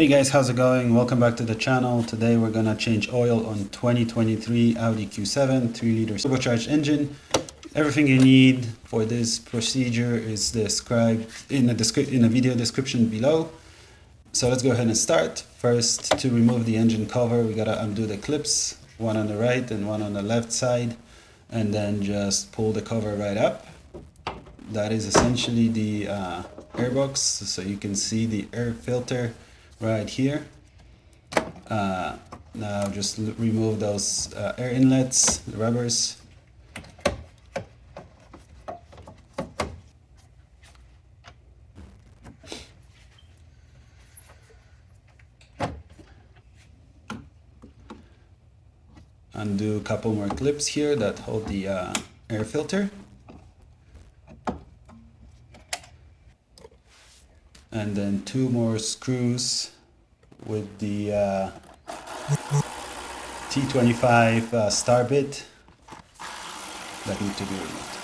Hey guys, how's it going? Welcome back to the channel. Today we're gonna change oil on 2023 Audi Q7 3-liter turbocharged engine. Everything you need for this procedure is described in the video description below. So let's go ahead and start. First, to remove the engine cover, we gotta undo the clips, one on the right and one on the left side, and then just pull the cover right up. That is essentially the airbox, so you can see the air filter right here. Now just remove those air inlets, the rubbers. Undo a couple more clips here that hold the air filter. And then two more screws with the T25 star bit that need to be removed.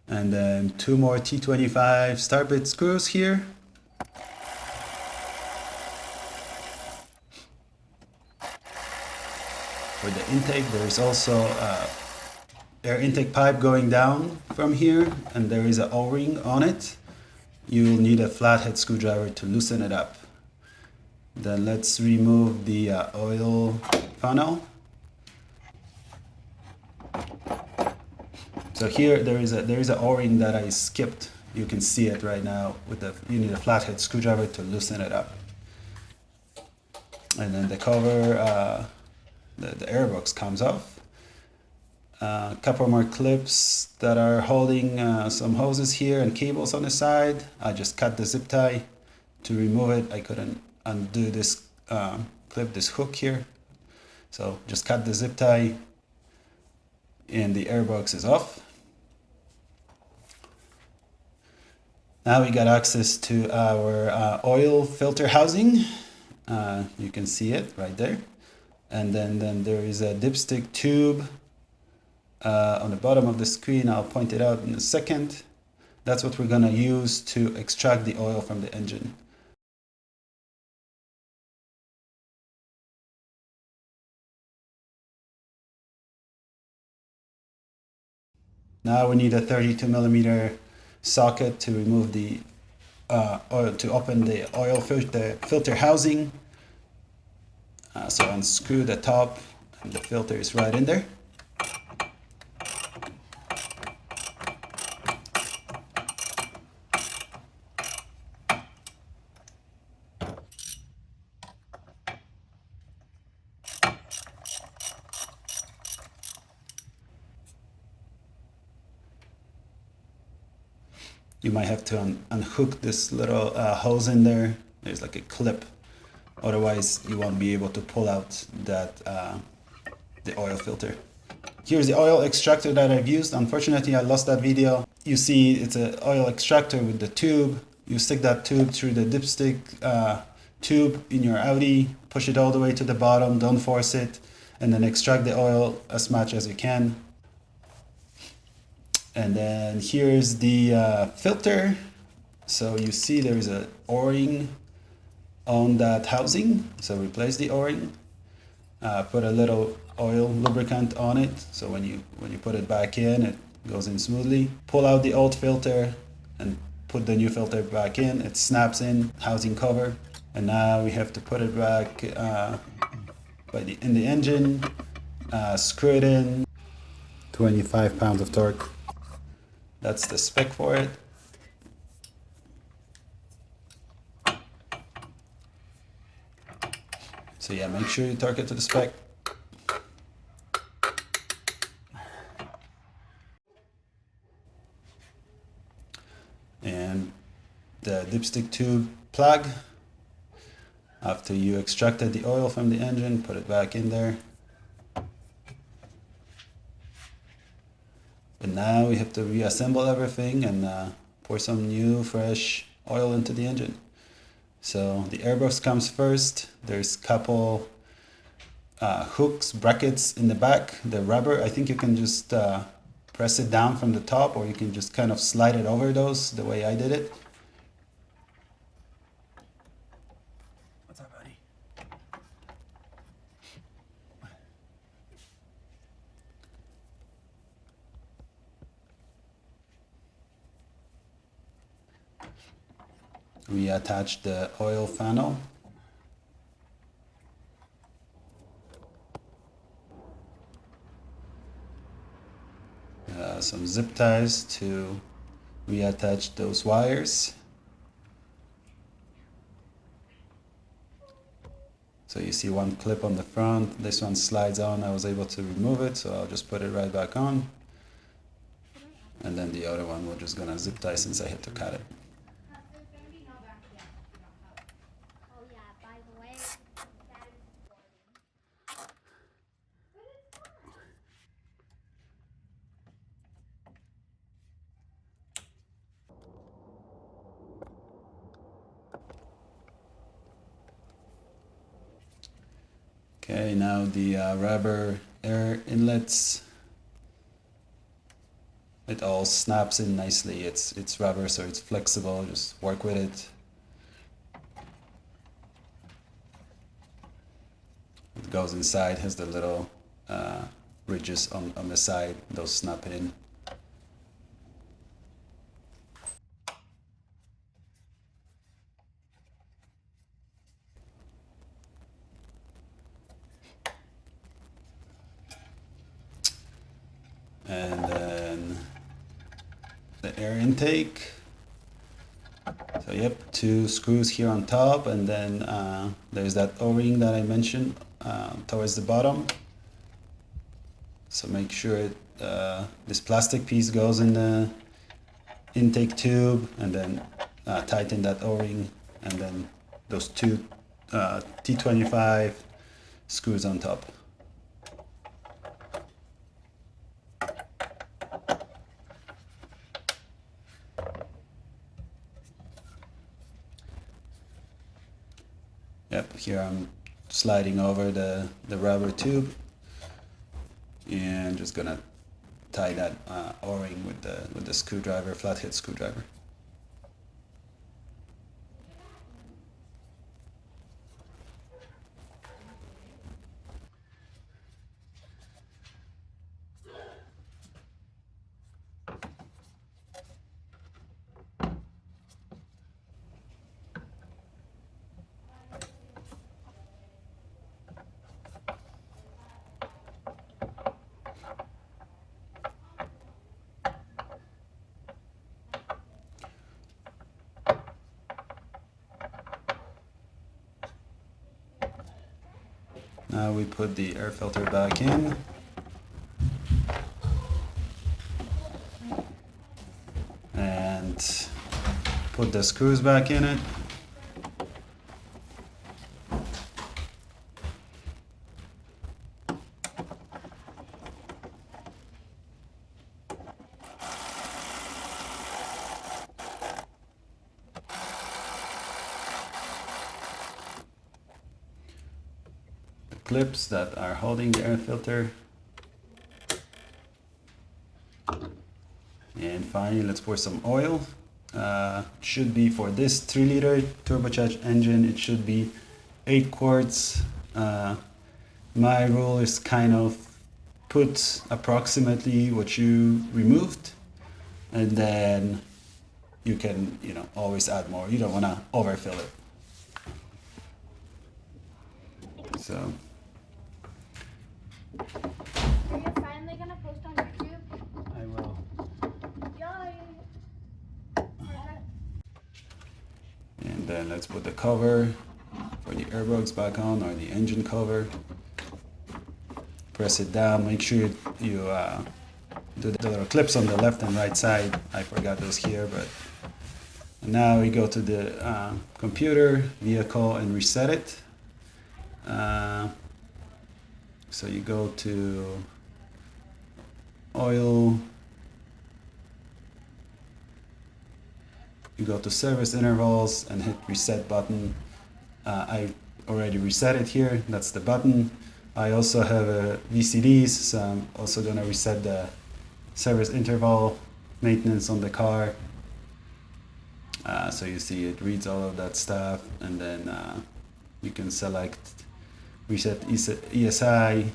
And then two more T25 star bit screws here. For the intake, there is also air intake pipe going down from here, and there is an O-ring on it. You'll need a flathead screwdriver to loosen it up. Then let's remove the oil funnel. So here there is a O-ring that I skipped. You can see it right now. You need a flathead screwdriver to loosen it up. And then the cover, the airbox comes off. A couple more clips that are holding some hoses here and cables on the side. I just cut the zip tie to remove it. I couldn't undo this clip, this hook here. So just cut the zip tie and the airbox is off. Now we got access to our oil filter housing. You can see it right there. And then there is a dipstick tube on the bottom of the screen. I'll point it out in a second. That's what we're gonna use to extract the oil from the engine. Now we need a 32mm socket to remove the oil, to open the oil filter housing. So unscrew the top, and the filter is right in there. You might have to unhook this little hose in there. There's like a clip. Otherwise, you won't be able to pull out that the oil filter. Here's the oil extractor that I've used. Unfortunately, I lost that video. You see it's an oil extractor with the tube. You stick that tube through the dipstick tube in your Audi, push it all the way to the bottom, don't force it, and then extract the oil as much as you can. And then here's the filter. So you see there is an O-ring on that housing. So replace the O-ring. Put a little oil lubricant on it. So when you put it back in, it goes in smoothly. Pull out the old filter and put the new filter back in. It snaps in, housing cover. And now we have to put it back in the engine. Screw it in. 25 pounds of torque. That's the spec for it. So yeah, make sure you torque it to the spec. And the dipstick tube plug. After you extracted the oil from the engine, put it back in there. And now we have to reassemble everything and pour some new fresh oil into the engine. So the airbox comes first. There's a couple hooks, brackets in the back, the rubber. I think you can just press it down from the top, or you can just kind of slide it over those the way I did it. What's up, buddy? We attach the oil funnel. Some zip ties to reattach those wires. So you see one clip on the front, this one slides on. I was able to remove it, so I'll just put it right back on. And then the other one we're just gonna zip tie since I had to cut it. Okay, now the rubber air inlets, it all snaps in nicely. It's rubber, so it's flexible. Just work with it. It goes inside, has the little ridges on the side. Those snap in. And then the air intake. So yep, 2 screws here on top, and then there's that O-ring that I mentioned towards the bottom. So make sure this plastic piece goes in the intake tube, and then tighten that O-ring, and then those 2 T25 screws on top. Yep, here I'm sliding over the rubber tube and just gonna tie that O-ring with the screwdriver, flathead screwdriver. Now we put the air filter back in. And put the screws back in it. Clips that are holding the air filter. And finally, let's pour some oil. Should be, for this 3-liter turbocharged engine, it should be 8 quarts. My rule is kind of put approximately what you removed, and then you can, always add more. You don't want to overfill it. So. Are you finally gonna post on YouTube? I will. Yay! And then let's put the cover for the airbox back on, or the engine cover. Press it down. Make sure you do the little clips on the left and right side. I forgot those here, but now we go to the computer, vehicle, and reset it. So you go to oil, you go to service intervals and hit reset button. I already reset it here, that's the button. I also have a VCDs, so I'm also gonna reset the service interval, maintenance on the car. So you see it reads all of that stuff, and then you can select reset ESI.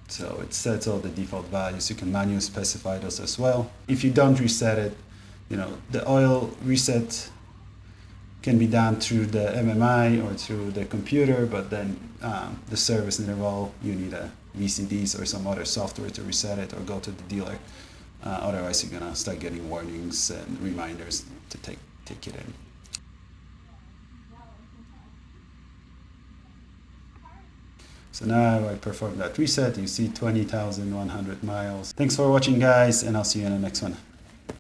So it sets all the default values. You can manually specify those as well. If you don't reset it, the oil reset can be done through the MMI or through the computer, but then the service interval, you need a VCDs or some other software to reset it, or go to the dealer. Otherwise, you're gonna start getting warnings and reminders to take it in. So now I perform that reset. You see 20,100 miles. Thanks for watching, guys, and I'll see you in the next one.